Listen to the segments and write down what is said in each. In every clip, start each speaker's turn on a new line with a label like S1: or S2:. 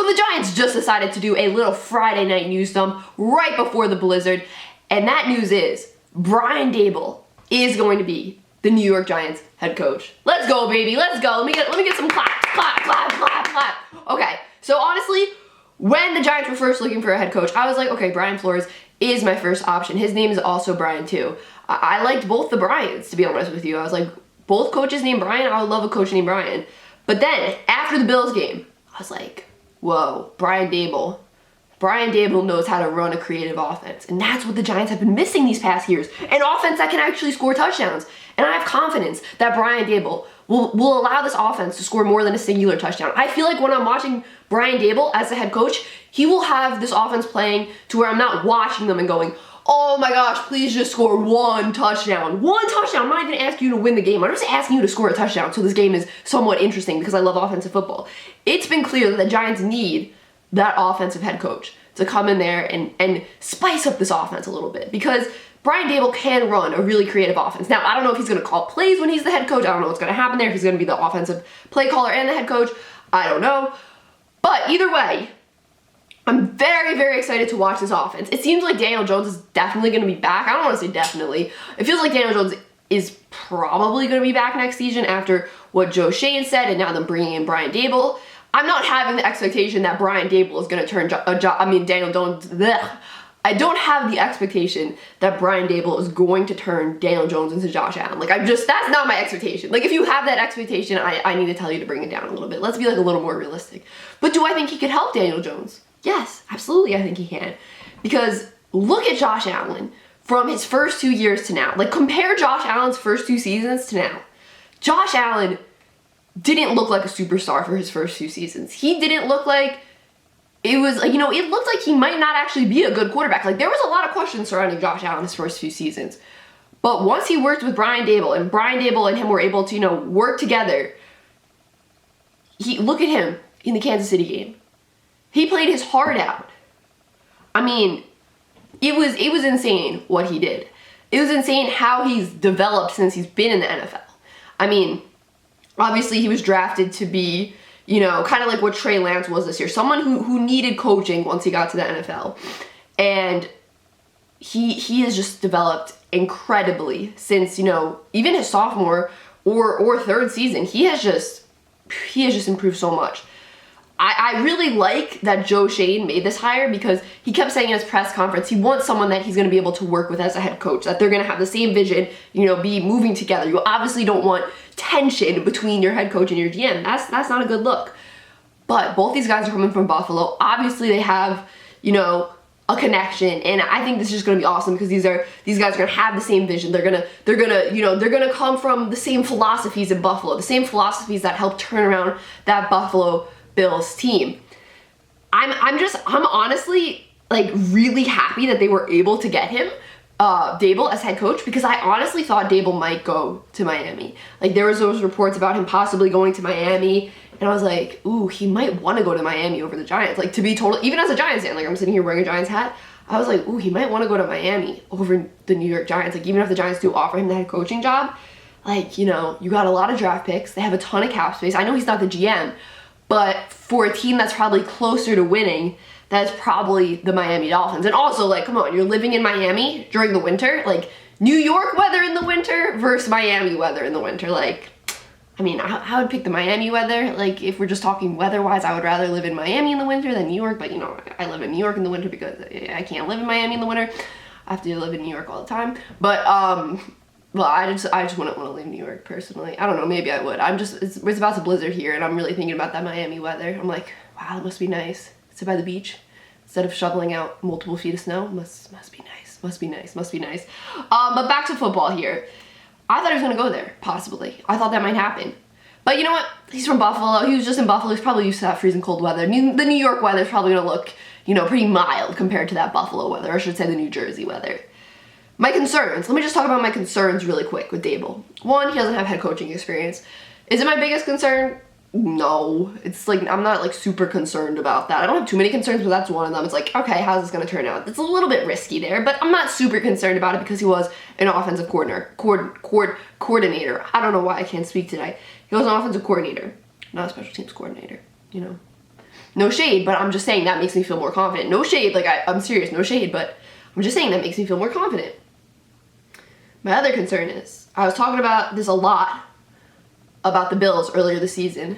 S1: the Giants just decided to do a little Friday night news dump right before the blizzard. And that news is Brian Daboll is going to be the New York Giants head coach. Let's go, baby. Let's go. Let me get some clap, clap, clap, clap, clap. Okay, so honestly, when the Giants were first looking for a head coach, I was like, okay, Brian Flores is my first option. His name is also Brian too. I liked both the Bryans, to be honest with you. I was like, both coaches named Brian, I would love a coach named Brian. But then, after the Bills game, I was like, whoa, Brian Daboll. Brian Daboll knows how to run a creative offense. And that's what the Giants have been missing these past years. An offense that can actually score touchdowns. And I have confidence that Brian Daboll will allow this offense to score more than a singular touchdown. I feel like when I'm watching Brian Daboll as the head coach, he will have this offense playing to where I'm not watching them and going, oh my gosh, please just score one touchdown. One touchdown. I'm not even asking you to win the game. I'm just asking you to score a touchdown so this game is somewhat interesting because I love offensive football. It's been clear that the Giants need that offensive head coach to come in there and spice up this offense a little bit because Brian Daboll can run a really creative offense. Now, I don't know if he's going to call plays when he's the head coach. I don't know what's going to happen there, if he's going to be the offensive play caller and the head coach. I don't know. But either way, I'm very, very excited to watch this offense. It seems like Daniel Jones is definitely going to be back. I don't want to say definitely. It feels like Daniel Jones is probably going to be back next season after what Joe Schoen said and now them bringing in Brian Daboll. I'm not having the expectation that Brian Daboll is going to turn Daniel Jones. Blech. I don't have the expectation that Brian Daboll is going to turn Daniel Jones into Josh Allen. Like, that's not my expectation. Like, if you have that expectation, I need to tell you to bring it down a little bit. Let's be like a little more realistic. But do I think he could help Daniel Jones? Yes, absolutely I think he can. Because look at Josh Allen from his first 2 years to now. Like, compare Josh Allen's first 2 seasons to now. Josh Allen didn't look like a superstar for his first 2 seasons. He didn't look like it was, it looked like he might not actually be a good quarterback. Like, there was a lot of questions surrounding Josh Allen his first few seasons. But once he worked with Brian Daboll, and Brian Daboll and him were able to, work together, look at him in the Kansas City game. He played his heart out. I mean, it was insane what he did. It was insane how he's developed since he's been in the NFL. I mean, obviously he was drafted to be, kind of like what Trey Lance was this year. Someone who needed coaching once he got to the NFL. And he has just developed incredibly since, even his sophomore or third season. He has just improved so much. I really like that Joe Schoen made this hire because he kept saying in his press conference he wants someone that he's going to be able to work with as a head coach, that they're going to have the same vision, be moving together. You obviously don't want tension between your head coach and your GM. That's not a good look. But both these guys are coming from Buffalo. Obviously they have, a connection, and I think this is just going to be awesome because these guys are going to have the same vision. They're gonna come from the same philosophies in Buffalo, the same philosophies that helped turn around that Buffalo Bills team. I'm honestly really happy that they were able to get him, Daboll, as head coach, because I honestly thought Daboll might go to Miami. Like, there was those reports about him possibly going to Miami, and I was like, ooh, he might want to go to Miami over the Giants. Like, to be total, even as a Giants fan, I'm sitting here wearing a Giants hat, I was like, ooh, he might want to go to Miami over the New York Giants. Like, even if the Giants do offer him the head coaching job, you got a lot of draft picks, they have a ton of cap space. I know he's not the GM, but for a team that's probably closer to winning, that's probably the Miami Dolphins. And also, come on, you're living in Miami during the winter. New York weather in the winter versus Miami weather in the winter. I would pick the Miami weather. If we're just talking weather-wise, I would rather live in Miami in the winter than New York. But, I live in New York in the winter because I can't live in Miami in the winter. I have to live in New York all the time. But, well, I just wouldn't want to leave New York, personally. I don't know, maybe I would. It's about to blizzard here, and I'm really thinking about that Miami weather. I'm like, wow, it must be nice. Sit by the beach instead of shoveling out multiple feet of snow. Must be nice. Must be nice. But back to football here. I thought he was going to go there, possibly. I thought that might happen. But you know what? He's from Buffalo. He was just in Buffalo. He's probably used to that freezing cold weather. The New York weather is probably going to look, pretty mild compared to that Buffalo weather. Or I should say the New Jersey weather. My concerns. Let me just talk about my concerns really quick with Daboll. One, he doesn't have head coaching experience. Is it my biggest concern? No. It's I'm not super concerned about that. I don't have too many concerns, but that's one of them. It's okay, how's this going to turn out? It's a little bit risky there, but I'm not super concerned about it because he was an offensive coordinator. I don't know why I can't speak today. He was an offensive coordinator, not a special teams coordinator, No shade, but I'm just saying that makes me feel more confident. No shade, like I'm serious, no shade, but I'm just saying that makes me feel more confident. My other concern is, I was talking about this a lot about the Bills earlier this season.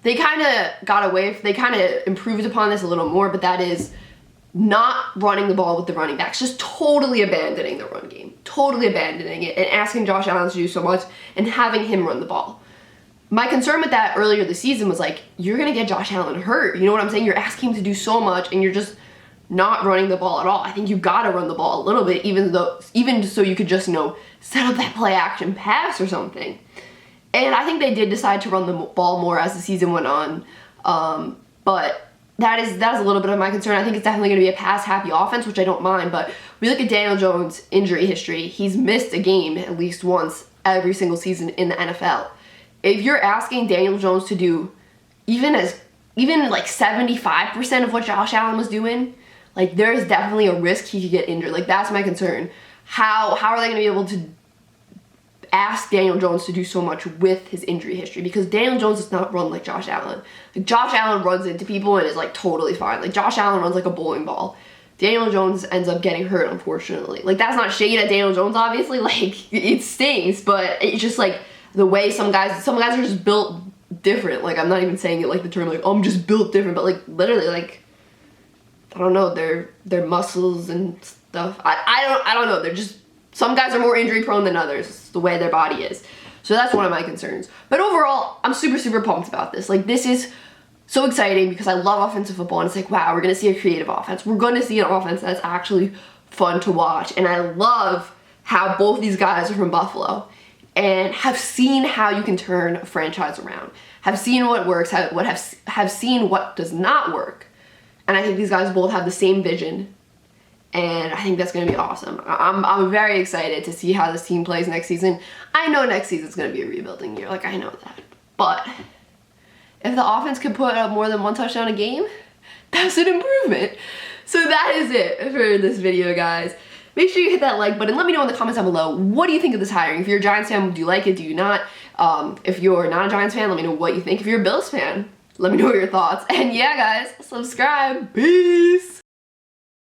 S1: They kind of they kind of improved upon this a little more, but that is not running the ball with the running backs, just totally abandoning the run game, totally abandoning it and asking Josh Allen to do so much and having him run the ball. My concern with that earlier this season was like, you're going to get Josh Allen hurt. You know what I'm saying? You're asking him to do so much and you're just not running the ball at all. I think you got to run the ball a little bit, even so you could just, set up that play action pass or something. And I think they did decide to run the ball more as the season went on. But that is a little bit of my concern. I think it's definitely going to be a pass-happy offense, which I don't mind. But we look at Daniel Jones' injury history. He's missed a game at least once every single season in the NFL. If you're asking Daniel Jones to do even like 75% of what Josh Allen was doing, like there is definitely a risk he could get injured. Like that's my concern. How are they going to be able to ask Daniel Jones to do so much with his injury history? Because Daniel Jones does not run like Josh Allen. Like Josh Allen runs into people and is like totally fine. Like Josh Allen runs like a bowling ball. Daniel Jones ends up getting hurt, unfortunately. Like that's not shade at Daniel Jones, obviously. Like it stings, but it's just like the way some guys are just built different. Like I'm not even saying it like the term like, oh, I'm just built different, but like literally like I don't know, their muscles and stuff. I don't know. They're just, some guys are more injury prone than others. It's the way their body is. So that's one of my concerns. But overall, I'm super, super pumped about this. Like this is so exciting because I love offensive football and it's like, wow, we're going to see a creative offense. We're going to see an offense that's actually fun to watch. And I love how both these guys are from Buffalo and have seen how you can turn a franchise around. Have seen what works, have seen what does not work. And I think these guys both have the same vision. And I think that's going to be awesome. I'm very excited to see how this team plays next season. I know next season's going to be a rebuilding year. Like, I know that. But if the offense can put up more than one touchdown a game, that's an improvement. So that is it for this video, guys. Make sure you hit that like button. Let me know in the comments down below, what do you think of this hiring? If you're a Giants fan, do you like it? Do you not? If you're not a Giants fan, let me know what you think. If you're a Bills fan, let me know your thoughts. And yeah, guys, subscribe. Peace.